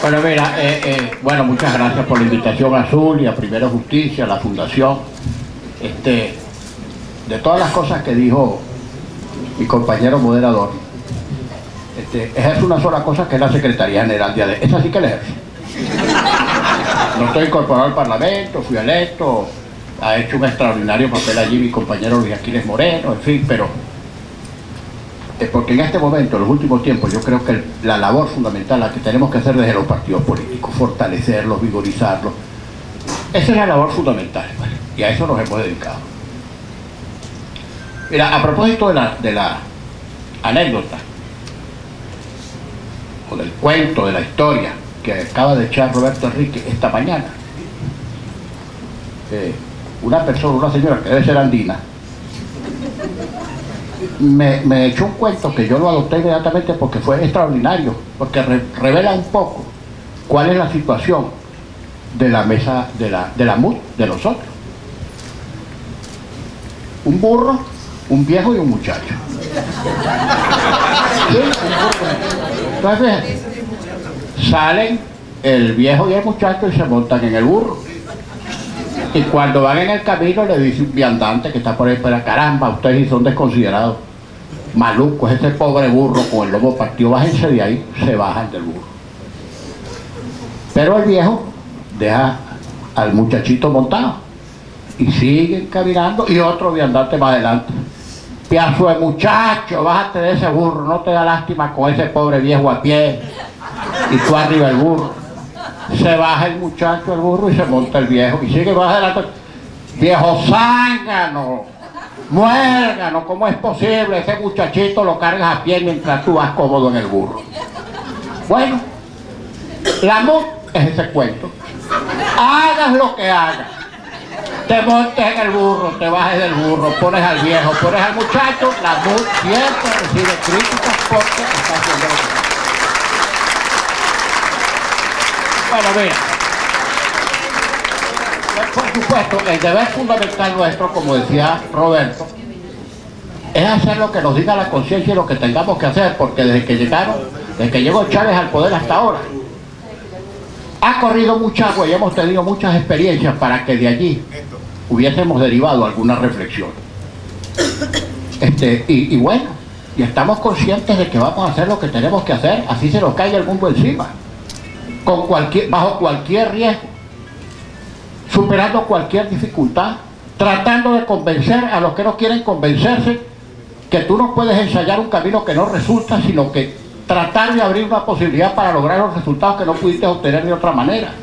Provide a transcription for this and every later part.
Bueno, mira, bueno, muchas gracias por la invitación a Azul y a Primero Justicia, a la Fundación. De todas las cosas que dijo mi compañero moderador, ejerce una sola cosa, que es la Secretaría General de ADE. Esa sí que la ejerce. No estoy incorporado al Parlamento, fui electo, ha hecho un extraordinario papel allí mi compañero Luis Aquiles Moreno, en fin, pero porque en este momento, en los últimos tiempos, yo creo que la labor fundamental, la que tenemos que hacer desde los partidos políticos, fortalecerlos, vigorizarlos, esa es la labor fundamental, ¿vale? Y a eso nos hemos dedicado. Mira, a propósito de la anécdota, o del cuento, de la historia que acaba de echar Roberto Enrique esta mañana, una persona, una señora que debe ser andina, me echó un cuento que yo lo adopté inmediatamente porque fue extraordinario, porque revela un poco cuál es la situación de la mesa de la MUD de nosotros. Un burro, un viejo y un muchacho. ¿Sí? Entonces, salen el viejo y el muchacho y se montan en el burro. Y cuando van en el camino le dice un viandante que está por ahí, pero caramba, ustedes sí son desconsiderados, malucos, ese pobre burro con el lomo partido, bájense de ahí. Se bajan del burro. Pero el viejo deja al muchachito montado y siguen caminando, y otro viandante más adelante: pedazo de muchacho, bájate de ese burro, no te da lástima con ese pobre viejo a pie, y tú arriba el burro. Se baja el muchacho del burro y se monta el viejo y sigue más adelante: viejo zángano, muérgano, ¿cómo es posible? Ese muchachito lo cargas a pie mientras tú vas cómodo en el burro. Bueno, la MUD es ese cuento. Hagas lo que hagas, te montes en el burro, te bajes del burro, pones al viejo, pones al muchacho, la MUD siempre recibe críticas porque está haciendo lo que hace. Bueno, mira, por supuesto, el deber fundamental nuestro, como decía Roberto, es hacer lo que nos diga la conciencia y lo que tengamos que hacer, porque desde que llegó Chávez al poder hasta ahora, ha corrido mucha agua y hemos tenido muchas experiencias para que de allí hubiésemos derivado alguna reflexión. Y bueno, y estamos conscientes de que vamos a hacer lo que tenemos que hacer, así se nos caiga el mundo encima, bajo cualquier riesgo, superando cualquier dificultad, tratando de convencer a los que no quieren convencerse que tú no puedes ensayar un camino que no resulta, sino que tratar de abrir una posibilidad para lograr los resultados que no pudiste obtener de otra manera.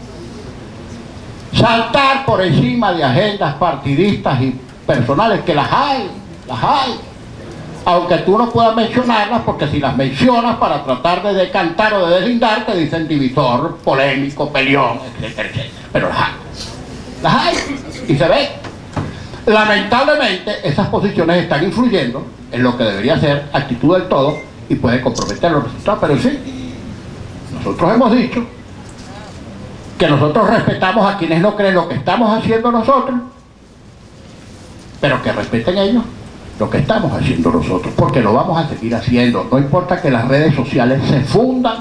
Saltar por encima de agendas partidistas y personales, que las hay, aunque tú no puedas mencionarlas, porque si las mencionas para tratar de decantar o de deslindar, te dicen divisor, polémico, peleón, etcétera, etcétera. Pero las hay, y se ve. Lamentablemente, esas posiciones están influyendo en lo que debería ser actitud del todo y puede comprometer los resultados. Pero sí, nosotros hemos dicho que nosotros respetamos a quienes no creen lo que estamos haciendo nosotros, pero que respeten ellos lo que estamos haciendo nosotros, porque lo vamos a seguir haciendo. No importa que las redes sociales se fundan,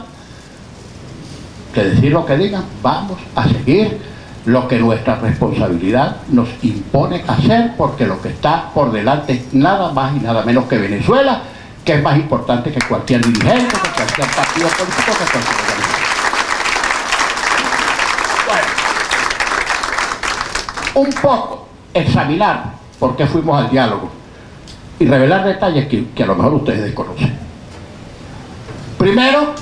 que decir lo que digan, vamos a seguir lo que nuestra responsabilidad nos impone hacer, porque lo que está por delante es nada más y nada menos que Venezuela, que es más importante que cualquier dirigente, que cualquier partido político, que cualquier organización. Bueno, un poco examinar por qué fuimos al diálogo y revelar detalles que a lo mejor ustedes desconocen. Primero,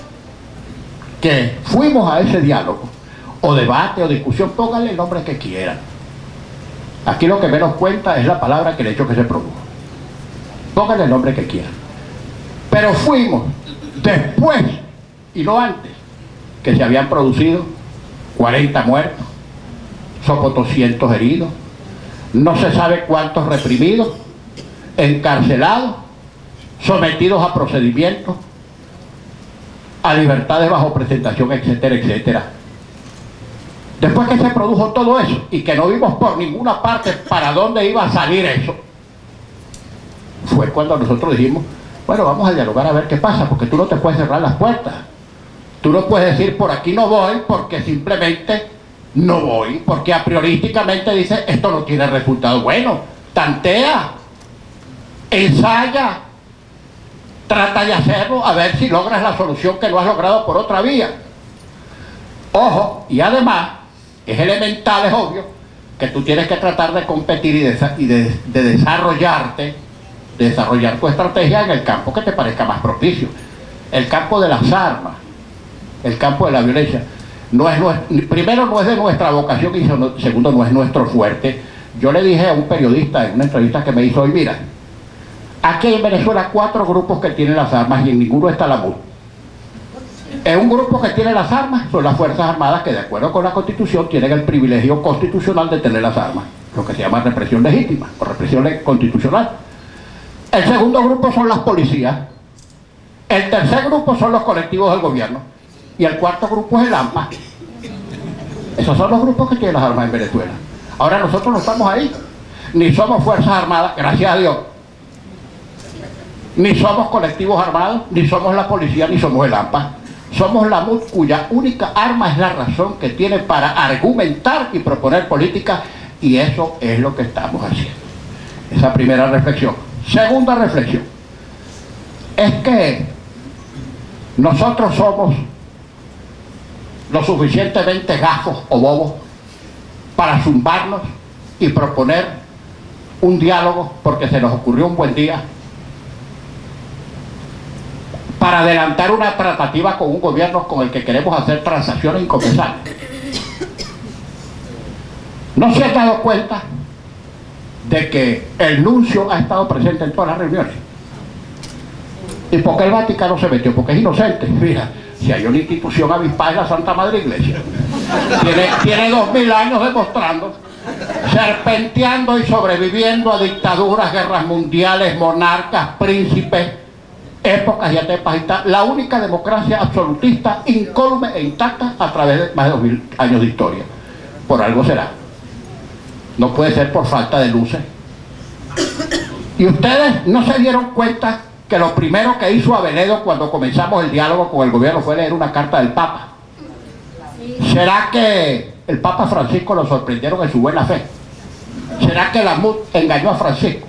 que fuimos a ese diálogo, o debate, o discusión, pónganle el nombre que quieran. Aquí lo que menos cuenta es la palabra que el hecho que se produjo. Pónganle el nombre que quieran. Pero fuimos después, y no antes, que se habían producido 40 muertos, somos 200 heridos, no se sabe cuántos reprimidos, encarcelados, sometidos a procedimientos, a libertades bajo presentación, etcétera, etcétera. Después que se produjo todo eso y que no vimos por ninguna parte para dónde iba a salir eso, fue cuando nosotros dijimos: bueno, vamos a dialogar a ver qué pasa, porque tú no te puedes cerrar las puertas. Tú no puedes decir por aquí no voy porque simplemente no voy, porque a priorísticamente dice esto no tiene resultado bueno. Tantea, ensaya, trata de hacerlo a ver si logras la solución que no has logrado por otra vía. Ojo, y además es elemental, es obvio que tú tienes que tratar de competir y de desarrollarte, de desarrollar tu estrategia en el campo que te parezca más propicio. El campo de las armas, el campo de la violencia, primero no es de nuestra vocación y segundo no es nuestro fuerte. Yo le dije a un periodista en una entrevista que me hizo hoy, mira, aquí hay en Venezuela 4 grupos que tienen las armas y en ninguno está la MUD. En un grupo que tiene las armas son las Fuerzas Armadas que de acuerdo con la Constitución tienen el privilegio constitucional de tener las armas, lo que se llama represión legítima o represión constitucional. El segundo grupo son las policías. El tercer grupo son los colectivos del gobierno. Y el cuarto grupo es el AMPA. Esos son los grupos que tienen las armas en Venezuela. Ahora nosotros no estamos ahí. Ni somos Fuerzas Armadas, gracias a Dios. Ni somos colectivos armados, ni somos la policía, ni somos el AMPA. Somos la MUD, cuya única arma es la razón que tiene para argumentar y proponer política. Y eso es lo que estamos haciendo. Esa primera reflexión. Segunda reflexión. Es que nosotros somos lo suficientemente gafos o bobos para zumbarnos y proponer un diálogo porque se nos ocurrió un buen día, para adelantar una tratativa con un gobierno con el que queremos hacer transacciones inconfesables. ¿No se han dado cuenta de que el nuncio ha estado presente en todas las reuniones? ¿Y por qué el Vaticano se metió? Porque es inocente. Mira, si hay una institución avispada es la Santa Madre Iglesia. Tiene 2000 años demostrando, serpenteando y sobreviviendo a dictaduras, guerras mundiales, monarcas, príncipes, épocas y etapas. La única democracia absolutista, incólume e intacta a través de más de 2000 años de historia. Por algo será. No puede ser por falta de luces. Y ustedes no se dieron cuenta que lo primero que hizo Aveledo cuando comenzamos el diálogo con el gobierno fue leer una carta del Papa. ¿Será que el Papa Francisco lo sorprendieron en su buena fe? ¿Será que la MUD engañó a Francisco?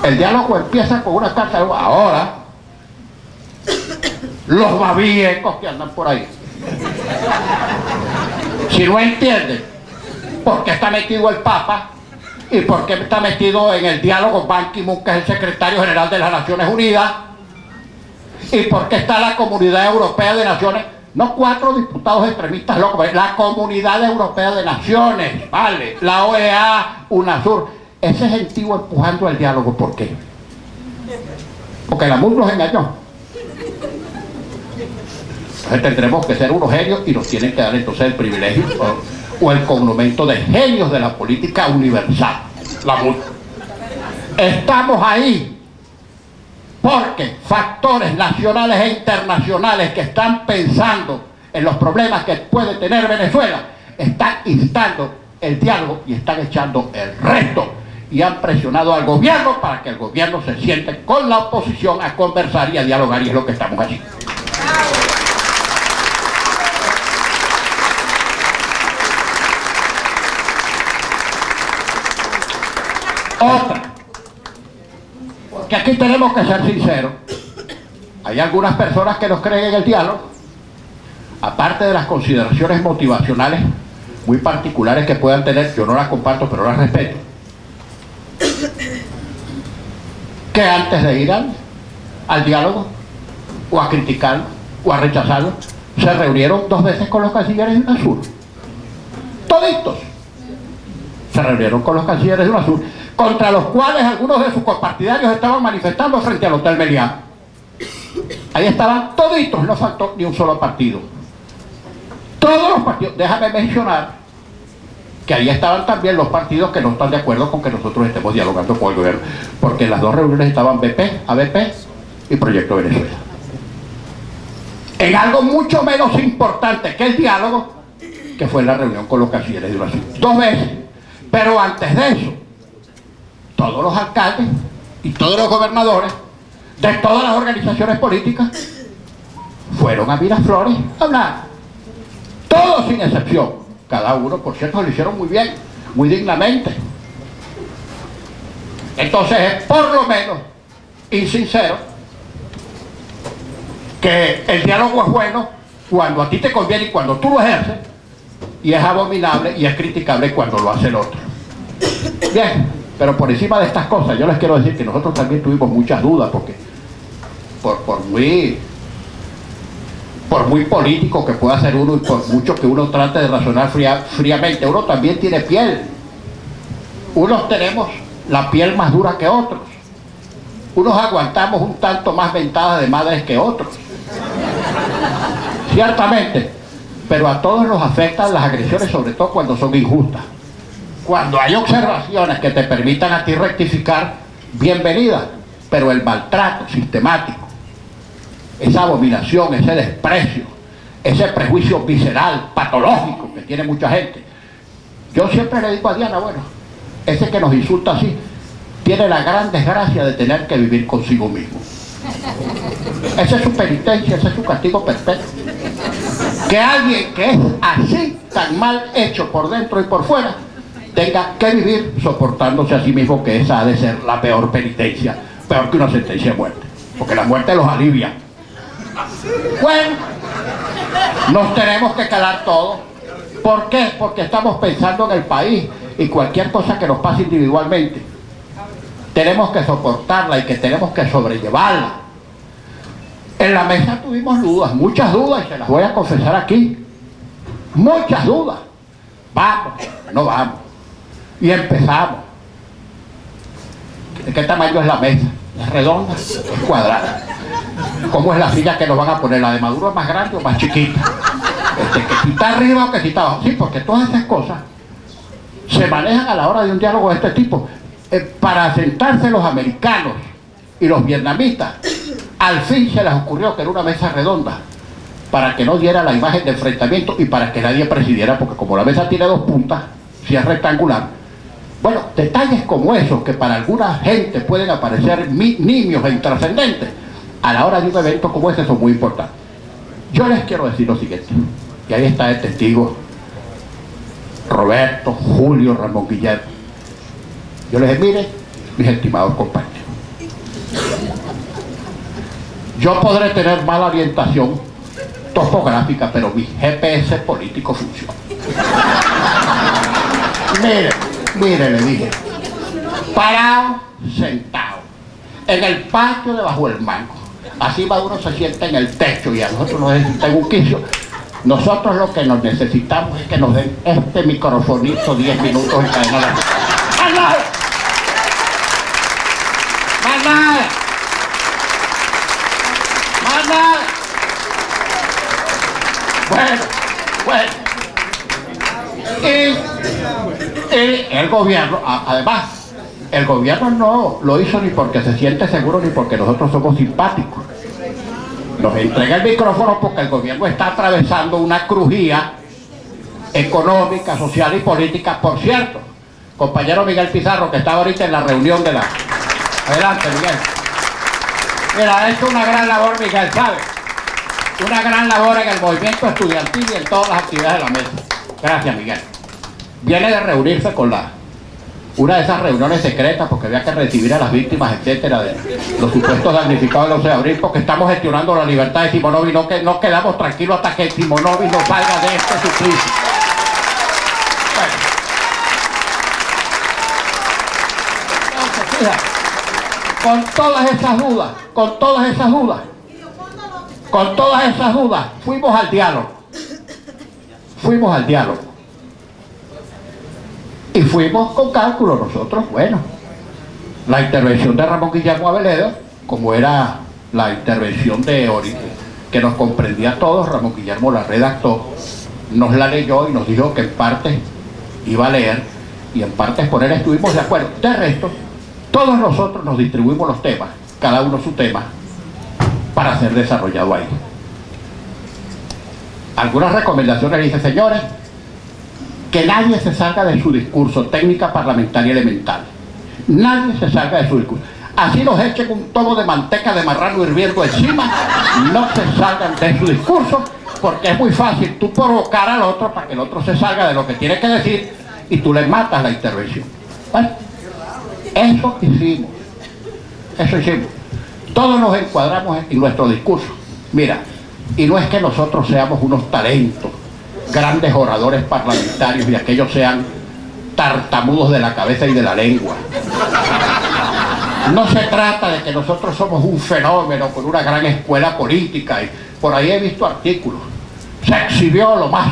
El diálogo empieza con una carta de... Ahora, los babiecos que andan por ahí, si no entienden por qué está metido el Papa y por qué está metido en el diálogo Ban Ki-moon, que es el secretario general de las Naciones Unidas, y por qué está la Comunidad Europea de Naciones, no 4 diputados extremistas locos, la Comunidad Europea de Naciones, vale, la OEA, UNASUR, ese gentío empujando el diálogo. ¿Por qué? Porque la MUD nos engañó. Entonces tendremos que ser unos genios y nos tienen que dar entonces el privilegio o el cognomento de genios de la política universal, la MUD. Estamos ahí porque factores nacionales e internacionales que están pensando en los problemas que puede tener Venezuela están instando el diálogo y están echando el resto y han presionado al gobierno para que el gobierno se siente con la oposición a conversar y a dialogar, y es lo que estamos haciendo. Otra, porque aquí tenemos que ser sinceros, hay algunas personas que nos creen en el diálogo, aparte de las consideraciones motivacionales muy particulares que puedan tener, yo no las comparto pero las respeto, que antes de ir al diálogo o a criticarlo o a rechazarlo, se reunieron 2 veces con los cancilleres de UNASUR, toditos se reunieron con los cancilleres de UNASUR, contra los cuales algunos de sus compartidarios estaban manifestando frente al Hotel Meliá. Ahí estaban toditos, no faltó ni un solo partido. Todos los partidos, déjame mencionar que ahí estaban también los partidos que no están de acuerdo con que nosotros estemos dialogando con el gobierno, porque en las 2 reuniones estaban BP, ABP y Proyecto Venezuela. En algo mucho menos importante que el diálogo, que fue la reunión con los cancilleres de UNASUR. 2 veces. Pero antes de eso, todos los alcaldes y todos los gobernadores de todas las organizaciones políticas fueron a Miraflores a hablar. Todos sin excepción. Cada uno, por cierto, lo hicieron muy bien, muy dignamente. Entonces es por lo menos insincero que el diálogo es bueno cuando a ti te conviene y cuando tú lo ejerces, y es abominable y es criticable cuando lo hace el otro. Bien, pero por encima de estas cosas yo les quiero decir que nosotros también tuvimos muchas dudas, porque por muy político que pueda ser uno y por mucho que uno trate de razonar fríamente, uno también tiene piel. Unos tenemos la piel más dura que otros. Unos aguantamos un tanto más ventadas de madres que otros. Ciertamente, pero a todos nos afectan las agresiones, sobre todo cuando son injustas. Cuando hay observaciones que te permitan a ti rectificar, bienvenida, pero el maltrato sistemático, esa abominación, ese desprecio, ese prejuicio visceral, patológico que tiene mucha gente. Yo siempre le digo a Diana, bueno, ese que nos insulta así, tiene la gran desgracia de tener que vivir consigo mismo. Esa es su penitencia, ese es su castigo perpetuo. Que alguien que es así, tan mal hecho por dentro y por fuera, tenga que vivir soportándose a sí mismo, que esa ha de ser la peor penitencia, peor que una sentencia de muerte, porque la muerte los alivia. Bueno, nos tenemos que calar todos. ¿Por qué? Porque estamos pensando en el país, y cualquier cosa que nos pase individualmente tenemos que soportarla y que tenemos que sobrellevarla. En la mesa tuvimos dudas, muchas dudas, y se las voy a confesar aquí. Muchas dudas. Vamos, no vamos. Y empezamos. ¿De qué tamaño es la mesa? ¿Es redonda? ¿Es cuadrada? ¿Cómo es la silla que nos van a poner? ¿La de Maduro es más grande o más chiquita? Que si está arriba o que si está abajo. Sí, porque todas esas cosas se manejan a la hora de un diálogo de este tipo. Para sentarse los americanos y los vietnamitas, al fin se les ocurrió que era una mesa redonda, para que no diera la imagen de enfrentamiento y para que nadie presidiera, porque como la mesa tiene dos puntas, si es rectangular, bueno, detalles como esos que para alguna gente pueden aparecer nimios e intrascendentes, a la hora de un evento como ese son muy importantes. Yo les quiero decir lo siguiente, y ahí está el testigo Roberto, Julio, Ramón Guillermo. Yo les dije, mire, mis estimados compañeros, yo podré tener mala orientación topográfica, pero mi GPS político funciona. Mire, le dije, parado, sentado, en el patio debajo del mango. Así Maduro se sienta en el techo y a nosotros nos necesitan un quicio. Nosotros lo que nos necesitamos es que nos den este microfonito 10 minutos en cadena nacional. ¡Más nada! ¡Más nada! ¡Más nada! Bueno. Y el gobierno, además, el gobierno no lo hizo ni porque se siente seguro ni porque nosotros somos simpáticos. Nos entrega el micrófono porque el gobierno está atravesando una crujía económica, social y política. Por cierto, compañero Miguel Pizarro, que estaba ahorita en la reunión de la... Adelante, Miguel. Mira, ha hecho una gran labor, Miguel, ¿sabe? Una gran labor en el movimiento estudiantil y en todas las actividades de la mesa. Gracias, Miguel. Viene de reunirse con una de esas reuniones secretas, porque había que recibir a las víctimas, etcétera, de los supuestos damnificados del 11 de abril, porque estamos gestionando la libertad de Simonovi. No quedamos tranquilos hasta que Simonovi no salga de este suplicio. Bueno. Entonces, fíjate, con todas esas dudas, fuimos al diálogo. Y fuimos con cálculo nosotros. Bueno, la intervención de Ramón Guillermo Aveledo, como era la intervención de origen que nos comprendía a todos, Ramón Guillermo la redactó, nos la leyó y nos dijo que en parte iba a leer y en parte exponer. Estuvimos de acuerdo. De resto, todos nosotros nos distribuimos los temas, cada uno su tema, para ser desarrollado ahí. Algunas recomendaciones, dice, señores, que nadie se salga de su discurso, técnica parlamentaria elemental. Nadie se salga de su discurso. así nos echen un tomo de manteca de marrano hirviendo encima, no se salgan de su discurso, porque es muy fácil tú provocar al otro para que el otro se salga de lo que tiene que decir y tú le matas la intervención. Bueno, eso hicimos. Todos nos encuadramos en nuestro discurso. Mira, y no es que nosotros seamos unos talentos, grandes oradores parlamentarios y aquellos sean tartamudos de la cabeza y de la lengua. No se trata de que nosotros somos un fenómeno con una gran escuela política, y por ahí he visto artículos. Se exhibió lo más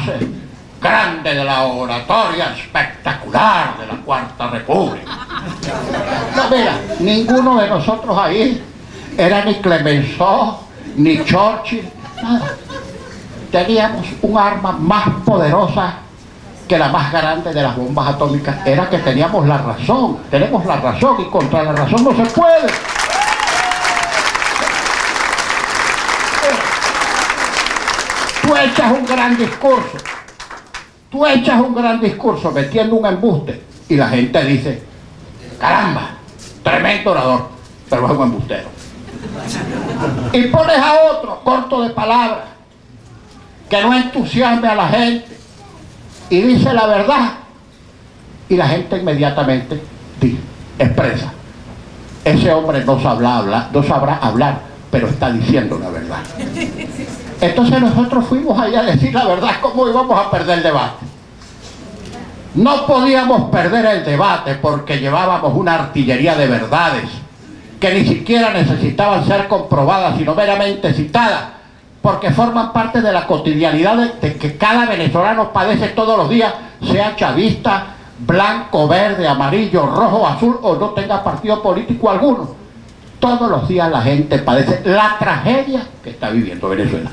grande de la oratoria espectacular de la Cuarta República. No, mira, ninguno de nosotros ahí era ni Clemenceau, ni Churchill, nada. Teníamos un arma más poderosa que la más grande de las bombas atómicas, era que teníamos la razón, tenemos la razón, y contra la razón no se puede. Tú echas un gran discurso metiendo un embuste y la gente dice, caramba, tremendo orador, pero es un embustero. Y pones a otro corto de palabras que no entusiasme a la gente y dice la verdad, y la gente inmediatamente expresa, ese hombre no sabrá hablar, pero está diciendo la verdad. Entonces nosotros fuimos allá a decir la verdad. ¿Cómo íbamos a perder el debate? No podíamos perder el debate porque llevábamos una artillería de verdades que ni siquiera necesitaban ser comprobadas, sino meramente citadas, porque forman parte de la cotidianidad de que cada venezolano padece todos los días, sea chavista, blanco, verde, amarillo, rojo, azul, o no tenga partido político alguno. Todos los días la gente padece la tragedia que está viviendo Venezuela.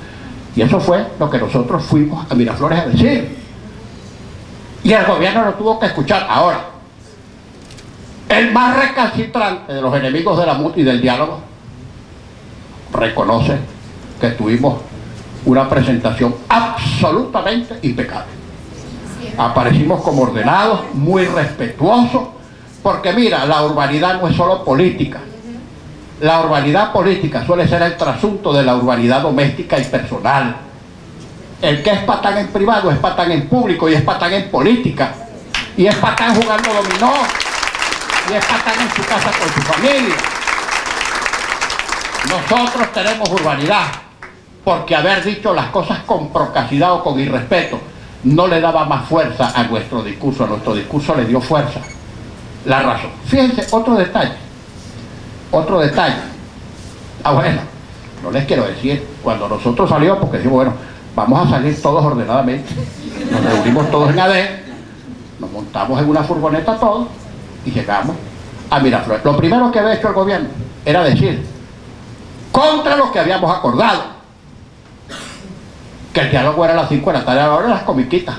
Y eso fue lo que nosotros fuimos a Miraflores a decir. Y el gobierno lo tuvo que escuchar. Ahora, el más recalcitrante de los enemigos de la MUT y del diálogo reconoce que tuvimos una presentación absolutamente impecable. Aparecimos como ordenados, muy respetuosos, porque mira, la urbanidad no es solo política. La urbanidad política suele ser el trasunto de la urbanidad doméstica y personal. El que es patán en privado es patán en público, y es patán en política, y es patán jugando dominó, y es patán en su casa con su familia. Nosotros tenemos urbanidad porque haber dicho las cosas con procacidad o con irrespeto no le daba más fuerza a nuestro discurso. A nuestro discurso le dio fuerza la razón. Fíjense, otro detalle. Bueno, no les quiero decir, cuando nosotros salimos, porque decimos, bueno, vamos a salir todos ordenadamente, nos reunimos todos en ADE, nos montamos en una furgoneta todos y llegamos a Miraflores. Lo primero que había hecho el gobierno era decir, contra lo que habíamos acordado, que el diálogo era a las 5 de la tarde, ahora las comiquitas,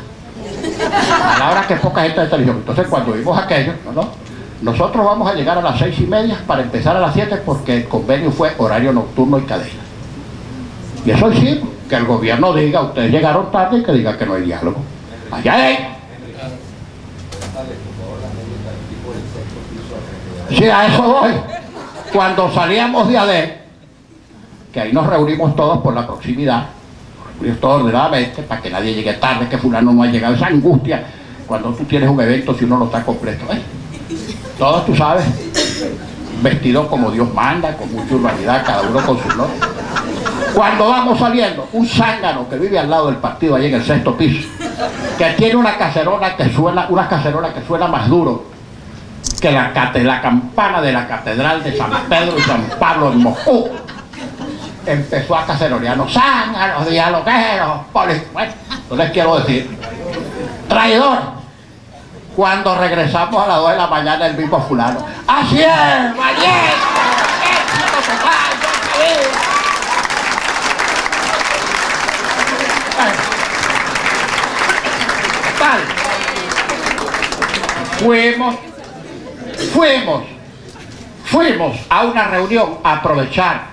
a la hora que poca gente de televisión. Entonces cuando vimos aquello, nosotros vamos a llegar a las 6:30 para empezar a las 7, porque el convenio fue horario nocturno y cadena. Y eso hicimos, que el gobierno diga, ustedes llegaron tarde, y que diga que no hay diálogo. Allá es. Sí, a eso voy. Cuando salíamos de ADE, que ahí nos reunimos todos por la proximidad, nos reunimos todos ordenadamente, para que nadie llegue tarde, que fulano no ha llegado. Esa angustia, cuando tú tienes un evento, si uno no está completo. Todos, tú sabes, vestidos como Dios manda, con mucha urbanidad, cada uno con su nombre. Cuando vamos saliendo, un zángano que vive al lado del partido, ahí en el 6º piso, que tiene una cacerola que suena más duro que la campana de la catedral de San Pedro y San Pablo en Moscú, empezó a cacerolearnos, zánganos, dialogueros, bueno, no les quiero decir, traidor. Cuando regresamos a las 2 de la mañana, el mismo fulano, así es, valiente, éxito total, fuimos a una reunión a aprovechar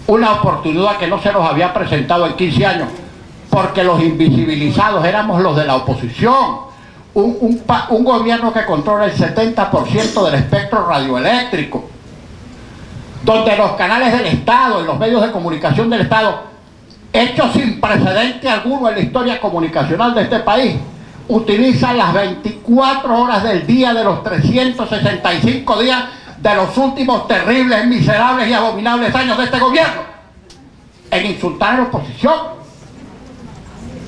una oportunidad que no se nos había presentado en 15 años, porque los invisibilizados éramos los de la oposición. Un gobierno que controla el 70% del espectro radioeléctrico, donde los canales del Estado y los medios de comunicación del Estado, hechos sin precedente alguno en la historia comunicacional de este país, utilizan las 24 horas del día de los 365 días de los últimos terribles, miserables y abominables años de este gobierno en insultar a la oposición.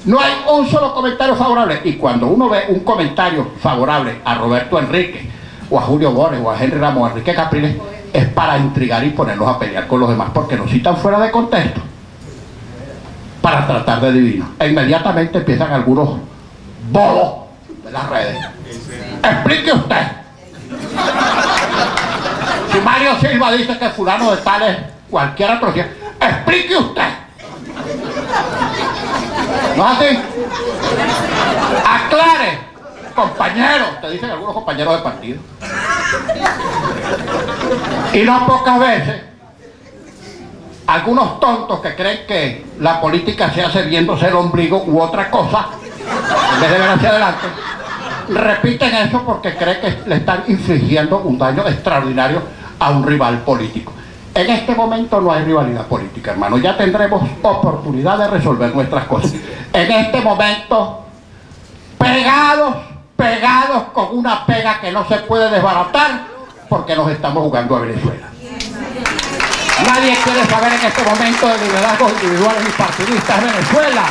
No hay un solo comentario favorable. Y cuando uno ve un comentario favorable a Roberto Enrique, o a Julio Borges, o a Henry Ramos, o a Enrique Capriles, es para intrigar y ponerlos a pelear con los demás, porque nos citan fuera de contexto para tratar de divinos. E inmediatamente empiezan algunos bobos de las redes. Explique usted. Si Mario Silva dice que fulano de tal es cualquier atrocidad, explique usted. ¿No es así? Aclare, compañeros, te dicen algunos compañeros de partido. Y no pocas veces, algunos tontos que creen que la política se hace viéndose el ombligo u otra cosa, en vez de ver hacia adelante, repiten eso porque creen que le están infligiendo un daño extraordinario a un rival político. En este momento no hay rivalidad política, hermano. Ya tendremos oportunidad de resolver nuestras cosas. En este momento, pegados con una pega que no se puede desbaratar, porque nos estamos jugando a Venezuela. Nadie quiere saber en este momento de liderazgos individuales y partidistas en Venezuela.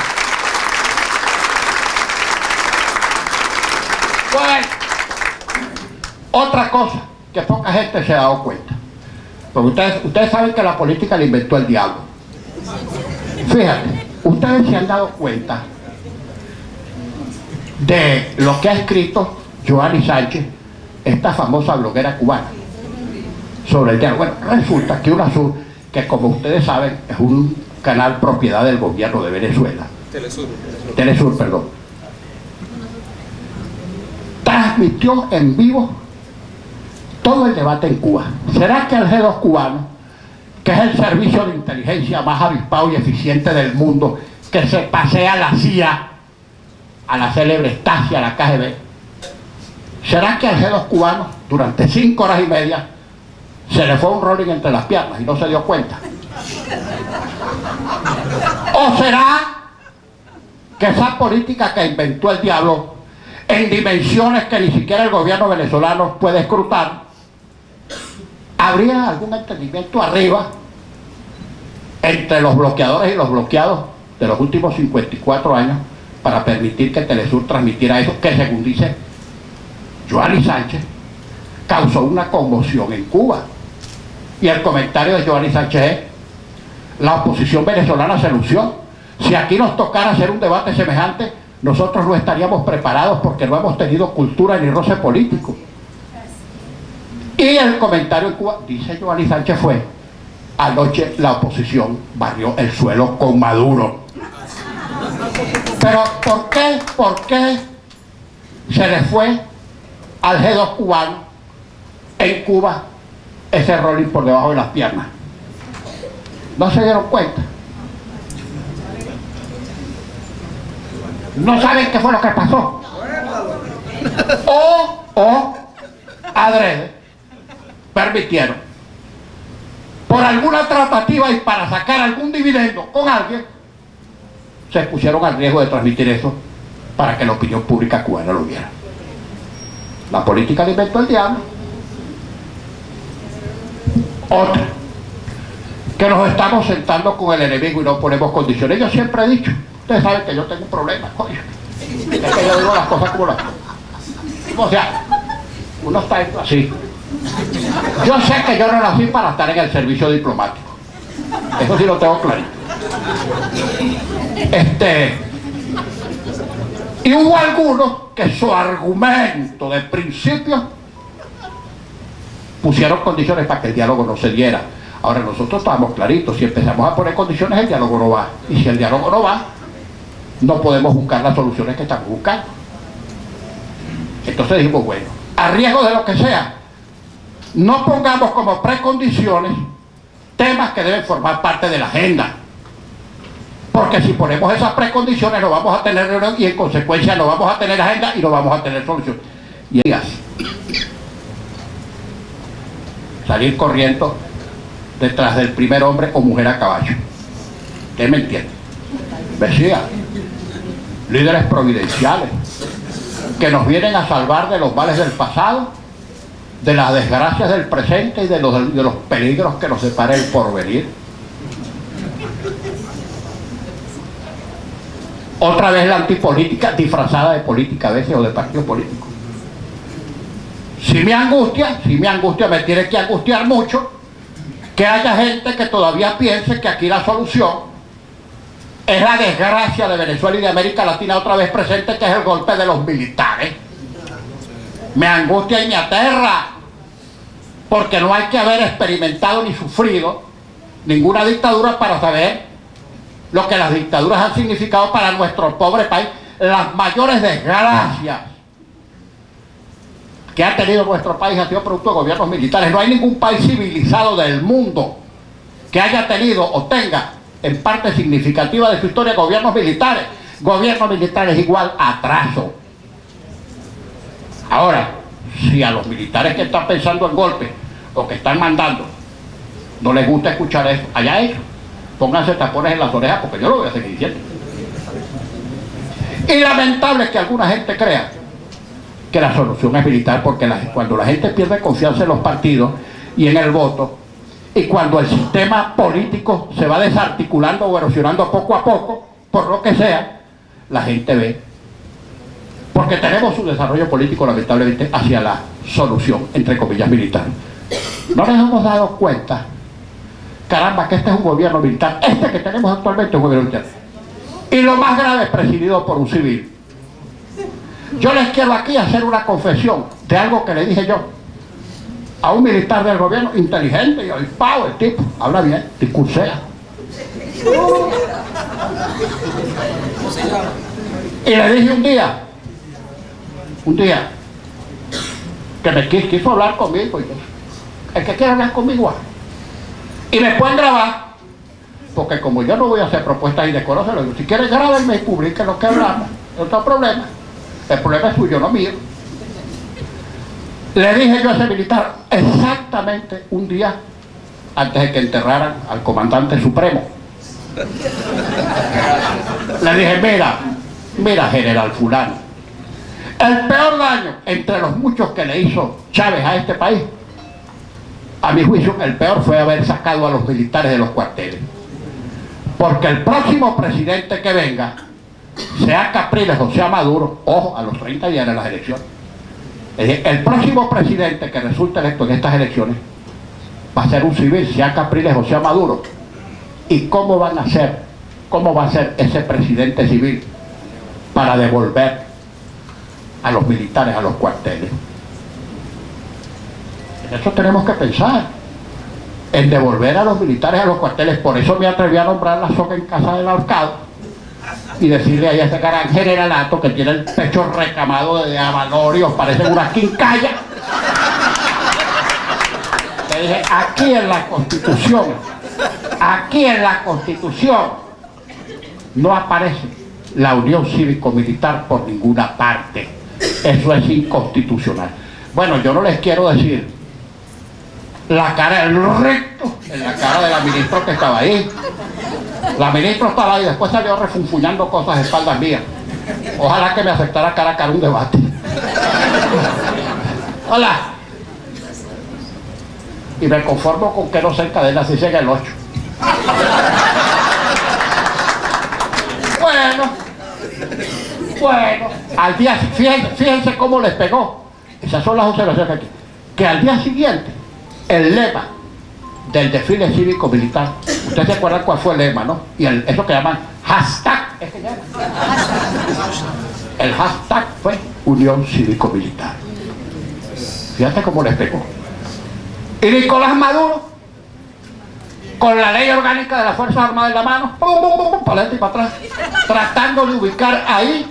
Pues, otra cosa que poca gente se ha dado cuenta. Porque ustedes saben que la política la inventó el diablo. Fíjate, ustedes se han dado cuenta de lo que ha escrito Joanny Sánchez, esta famosa bloguera cubana, sobre el diablo. Bueno, resulta que UNASUR, que como ustedes saben es un canal propiedad del gobierno de Venezuela, Telesur, perdón, transmitió en vivo todo el debate en Cuba. ¿Será que el G2 cubano, que es el servicio de inteligencia más avispado y eficiente del mundo, que se pasea a la CIA, a la célebre Stasi, a la KGB, será que al G2 cubano durante 5 horas y media se le fue un rolling entre las piernas y no se dio cuenta? ¿O será que esa política que inventó el diablo en dimensiones que ni siquiera el gobierno venezolano puede escrutar, habría algún entendimiento arriba entre los bloqueadores y los bloqueados de los últimos 54 años para permitir que Telesur transmitiera eso, que según dice Joanny Sánchez, causó una conmoción en Cuba? Y el comentario de Joanny Sánchez es: la oposición venezolana se lució. Si aquí nos tocara hacer un debate semejante, nosotros no estaríamos preparados porque no hemos tenido cultura ni roce político. Y el comentario en Cuba, dice Joanny Sánchez, fue: anoche la oposición barrió el suelo con Maduro. Pero ¿por qué se le fue al G2 cubano en Cuba ese rolling por debajo de las piernas? ¿No se dieron cuenta? ¿No saben qué fue lo que pasó? O adrede permitieron, por alguna tratativa y para sacar algún dividendo con alguien, se pusieron al riesgo de transmitir eso para que la opinión pública cubana lo viera. La política la inventó el diablo. Otra, que nos estamos sentando con el enemigo y no ponemos condiciones. Yo siempre he dicho, ustedes saben que yo tengo un problema, coño, es que yo digo las cosas como las... O sea, uno está así. Yo sé que yo no nací para estar en el servicio diplomático, eso sí lo tengo clarito. Y hubo algunos que su argumento de principio pusieron condiciones para que el diálogo no se diera. Ahora nosotros estamos claritos: si empezamos a poner condiciones, el diálogo no va, y si el diálogo no va, no podemos buscar las soluciones que estamos buscando. Entonces dijimos, bueno, a riesgo de lo que sea, no pongamos como precondiciones temas que deben formar parte de la agenda, porque si ponemos esas precondiciones no vamos a tener reunión y en consecuencia no vamos a tener agenda y no vamos a tener solución. Y salir corriendo detrás del primer hombre o mujer a caballo. ¿Usted me entiende? Decía, líderes providenciales que nos vienen a salvar de los males del pasado, de las desgracias del presente y de los peligros que nos separa el porvenir. Otra vez la antipolítica disfrazada de política a veces, o de partido político. Si me angustia, me tiene que angustiar mucho que haya gente que todavía piense que aquí la solución es la desgracia de Venezuela y de América Latina otra vez presente, que es el golpe de los militares. Me angustia y me aterra, porque no hay que haber experimentado ni sufrido ninguna dictadura para saber lo que las dictaduras han significado para nuestro pobre país. Las mayores desgracias que ha tenido nuestro país ha sido producto de gobiernos militares. No hay ningún país civilizado del mundo que haya tenido o tenga en parte significativa de su historia gobiernos militares. Gobiernos militares igual a atraso. Ahora, si a los militares que están pensando en golpe o que están mandando no les gusta escuchar eso, allá ellos, pónganse tapones en las orejas, porque yo lo voy a seguir diciendo. Y lamentable que alguna gente crea que la solución es militar, porque cuando la gente pierde confianza en los partidos y en el voto, y cuando el sistema político se va desarticulando o erosionando poco a poco, por lo que sea, la gente ve, porque tenemos un desarrollo político lamentablemente hacia la solución, entre comillas, militar. No nos hemos dado cuenta, caramba, que este es un gobierno militar, este que tenemos actualmente es un gobierno militar, y lo más grave es presidido por un civil. Yo les quiero aquí hacer una confesión de algo que le dije yo a un militar del gobierno, inteligente y avispado, el tipo, habla bien, discursea. Y le dije un día, que me quiso hablar conmigo, y yo, el que quiera hablar conmigo, y me pueden grabar, porque como yo no voy a hacer propuestas indecorosas, si quieren grabarme y publiquen lo que hablamos, no tengo problema. El problema es suyo, no mío. Le dije yo a ese militar exactamente un día antes de que enterraran al comandante supremo. Le dije, mira general fulano, el peor daño entre los muchos que le hizo Chávez a este país, a mi juicio, el peor fue haber sacado a los militares de los cuarteles. Porque el próximo presidente que venga, sea Capriles o sea Maduro, ojo, a los 30 días de las elecciones, es decir, el próximo presidente que resulte electo en estas elecciones va a ser un civil, sea Capriles o sea Maduro. ¿Y cómo va a ser ese presidente civil para devolver a los militares a los cuarteles? En eso tenemos que pensar, en devolver a los militares a los cuarteles. Por eso me atreví a nombrar la soga en casa del ahorcado y decirle ahí a ese gran generalato que tiene el pecho recamado de avalorios, parece una quincalla. Le dije, aquí en la Constitución no aparece la unión cívico-militar por ninguna parte. Eso es inconstitucional. Bueno, yo no les quiero decir la cara del recto en la cara de la ministra que estaba ahí. La ministra estaba ahí, después salió refunfuñando cosas de espaldas mías. Ojalá que me aceptara cara a cara un debate. Hola. Y me conformo con que no se encadena, así llega el 8. Bueno, al día, fíjense cómo les pegó. Esas son las observaciones que al día siguiente, el lema del desfile cívico-militar, ustedes se acuerdan cuál fue el lema, ¿no? Y eso que llaman hashtag, ¿es que llaman? El hashtag fue Unión Cívico-Militar. Fíjate cómo les pegó. Y Nicolás Maduro, con la ley orgánica de las Fuerzas Armadas en la mano, para adelante y para atrás, tratando de ubicar ahí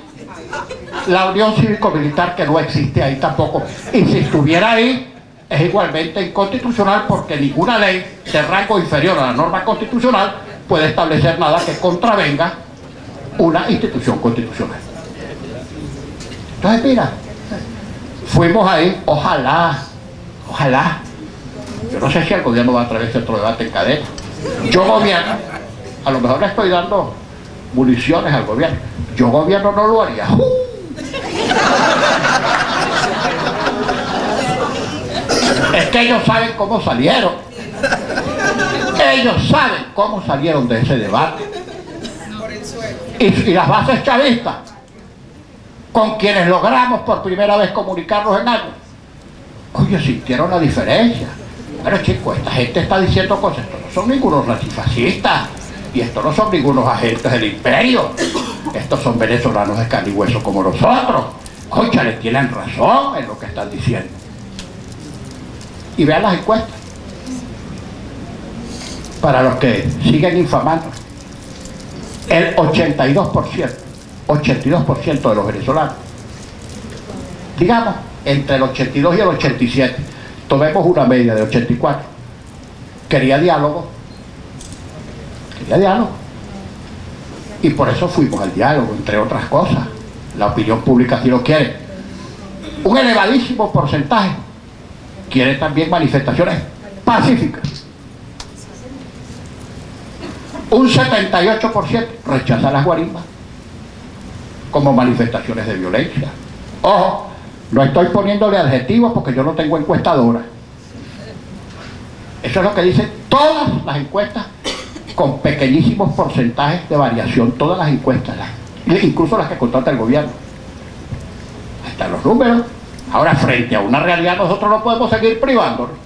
la Unión Cívico-Militar, que no existe ahí tampoco. Y si estuviera ahí, es igualmente inconstitucional, porque ninguna ley de rango inferior a la norma constitucional puede establecer nada que contravenga una institución constitucional. Entonces, mira, fuimos ahí, ojalá Yo no sé si el gobierno va a atreverse a otro debate en cadena. Yo gobierno, a lo mejor le estoy dando municiones al gobierno. Yo gobierno no lo haría. Es que ellos saben cómo salieron. Ellos saben cómo salieron de ese debate. Y las bases chavistas, con quienes logramos por primera vez comunicarnos en algo, oye, sintieron la diferencia. Pero chicos, esta gente está diciendo cosas, estos no son ningunos nazifascistas, y estos no son ningunos agentes del imperio, estos son venezolanos de carne y hueso como nosotros. Oye, les tienen razón en lo que están diciendo. Y vean las encuestas. Para los que siguen infamando, el 82% de los venezolanos, digamos, entre el 82 y el 87, tomemos una media de 84, quería diálogo. Y por eso fuimos al diálogo, entre otras cosas. La opinión pública sí lo quiere. Un elevadísimo porcentaje quiere también manifestaciones pacíficas. Un 78% rechaza las guarimbas como manifestaciones de violencia. Ojo, no estoy poniéndole adjetivos porque yo no tengo encuestadora. Eso es lo que dicen todas las encuestas, con pequeñísimos porcentajes de variación, todas las encuestas, incluso las que contrata el gobierno. Ahí están los números. Ahora, frente a una realidad, nosotros no podemos seguir privándonos.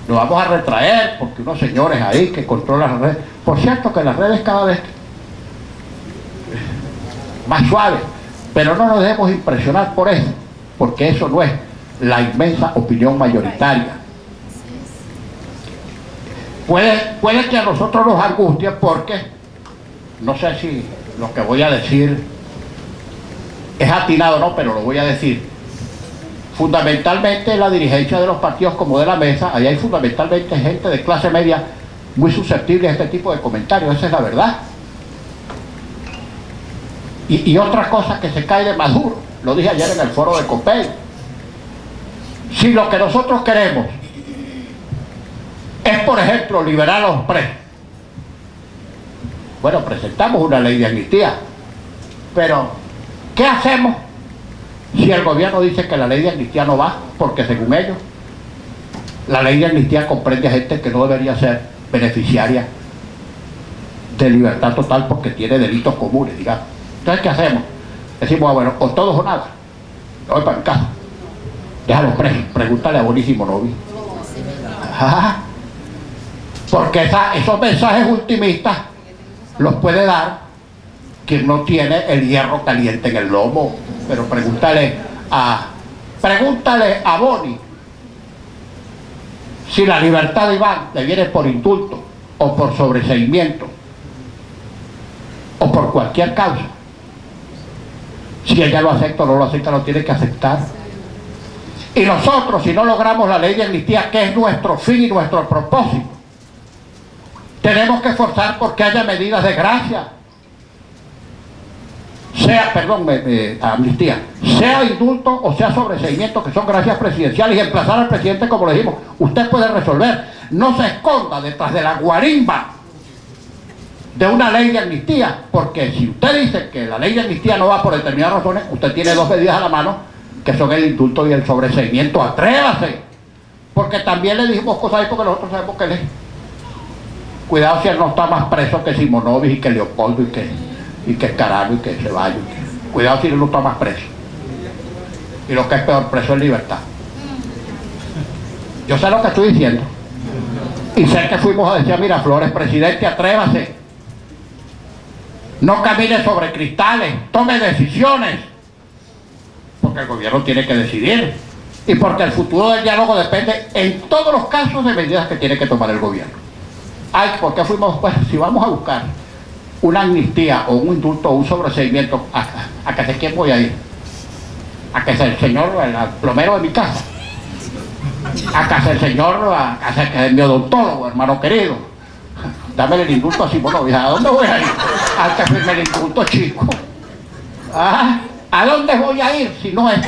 Nos vamos a retraer porque unos señores ahí que controlan las redes. Por cierto, que las redes cada vez más suaves, pero no nos debemos impresionar por eso, porque eso no es la inmensa opinión mayoritaria. Puede que a nosotros nos angustie porque, no sé si lo que voy a decir es atinado o no, pero lo voy a decir. Fundamentalmente la dirigencia de los partidos como de la mesa, ahí hay fundamentalmente gente de clase media muy susceptible a este tipo de comentarios, esa es la verdad. Y otra cosa que se cae de Maduro, lo dije ayer en el foro de COPEI. Si lo que nosotros queremos es, por ejemplo, liberar a los presos, bueno, presentamos una ley de amnistía, pero ¿qué hacemos si el gobierno dice que la ley de amnistía no va? Porque según ellos, la ley de amnistía comprende a gente que no debería ser beneficiaria de libertad total porque tiene delitos comunes, digamos. Entonces, ¿qué hacemos? Decimos, bueno, o todos o nada. Me voy para mi casa. Déjalos presos. Pregúntale a Bonísimo Novi. Porque esos mensajes ultimistas los puede dar quien no tiene el hierro caliente en el lomo. Pero pregúntale a Boni si la libertad de Iván le viene por indulto o por sobreseimiento o por cualquier causa. Si ella lo acepta o no lo acepta, lo tiene que aceptar. Y nosotros, si no logramos la ley de amnistía, que es nuestro fin y nuestro propósito, tenemos que esforzar porque haya medidas de gracia, amnistía, sea indulto o sea sobreseimiento, que son gracias presidenciales, y emplazar al presidente, como le dijimos, usted puede resolver, no se esconda detrás de la guarimba de una ley de amnistía, porque si usted dice que la ley de amnistía no va por determinadas razones, usted tiene dos medidas a la mano, que son el indulto y el sobreseimiento. Atrévase, porque también le dijimos cosas ahí porque nosotros sabemos que él es. Cuidado si él no está más preso que Simonovic y que Leopoldo y que Carano y que Ceballos. Cuidado si él no está más preso. Y lo que es peor, preso en libertad. Yo sé lo que estoy diciendo. Y sé que fuimos a decir a Miraflores, presidente, atrévase. No camine sobre cristales, tome decisiones. Porque el gobierno tiene que decidir. Y porque el futuro del diálogo depende en todos los casos de medidas que tiene que tomar el gobierno. Ay, ¿por qué fuimos? Pues si vamos a buscar una amnistía o un indulto o un sobreseimiento, ¿a que sé quién voy a ir? ¿A que sea el señor, el plomero de mi casa? ¿A que sea el señor, a que mi odontólogo, hermano querido? Dame el indulto a Simonovic. ¿A dónde voy a ir? Al que firme el indulto, chico. ¿A dónde voy a ir si no es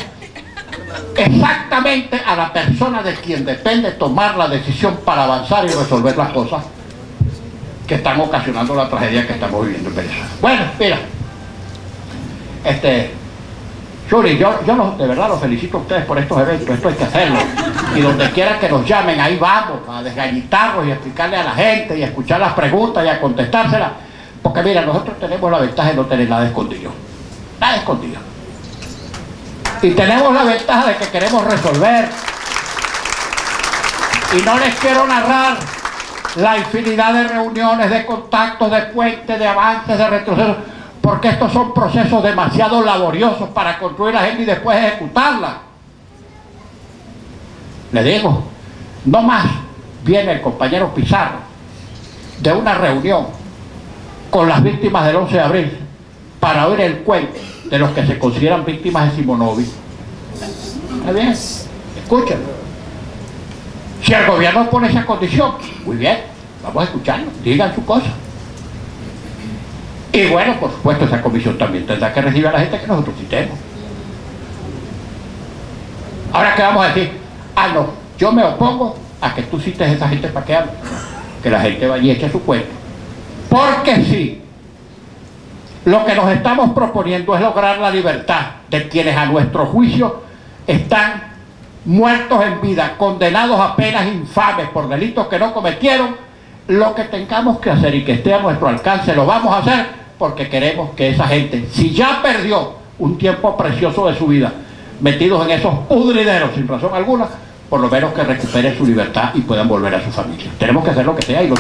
exactamente a la persona de quien depende tomar la decisión para avanzar y resolver las cosas que están ocasionando la tragedia que estamos viviendo en Venezuela. Bueno, mira, Yuri, yo de verdad los felicito a ustedes por estos eventos, esto hay que hacerlo. Y donde quiera que nos llamen, ahí vamos, a desgallitarlos y a explicarle a la gente y a escuchar las preguntas y a contestárselas. Porque mira, nosotros tenemos la ventaja de no tener nada escondido. Nada escondido. Y tenemos la ventaja de que queremos resolver. Y no les quiero narrar la infinidad de reuniones, de contactos, de puentes, de avances, de retrocesos, porque estos son procesos demasiado laboriosos para construir la gente y después ejecutarla. Le digo, no más viene el compañero Pizarro de una reunión con las víctimas del 11 de abril para oír el cuento de los que se consideran víctimas de Simonovic. ¿Está bien? Escúchenlo. Si el gobierno pone esa condición, muy bien, vamos a escucharlo, digan su cosa. Y bueno, por supuesto, esa comisión también tendrá que recibir a la gente que nosotros citemos. Ahora, ¿qué vamos a decir? Ah, no, yo me opongo a que tú cites a esa gente para que hable. Que la gente vaya y eche su cuento. Porque sí, lo que nos estamos proponiendo es lograr la libertad de quienes a nuestro juicio están muertos en vida, condenados a penas infames por delitos que no cometieron. Lo que tengamos que hacer y que esté a nuestro alcance lo vamos a hacer, porque queremos que esa gente, si ya perdió un tiempo precioso de su vida metidos en esos pudrideros sin razón alguna, por lo menos que recuperen su libertad y puedan volver a su familia. Tenemos que hacer lo que sea y lo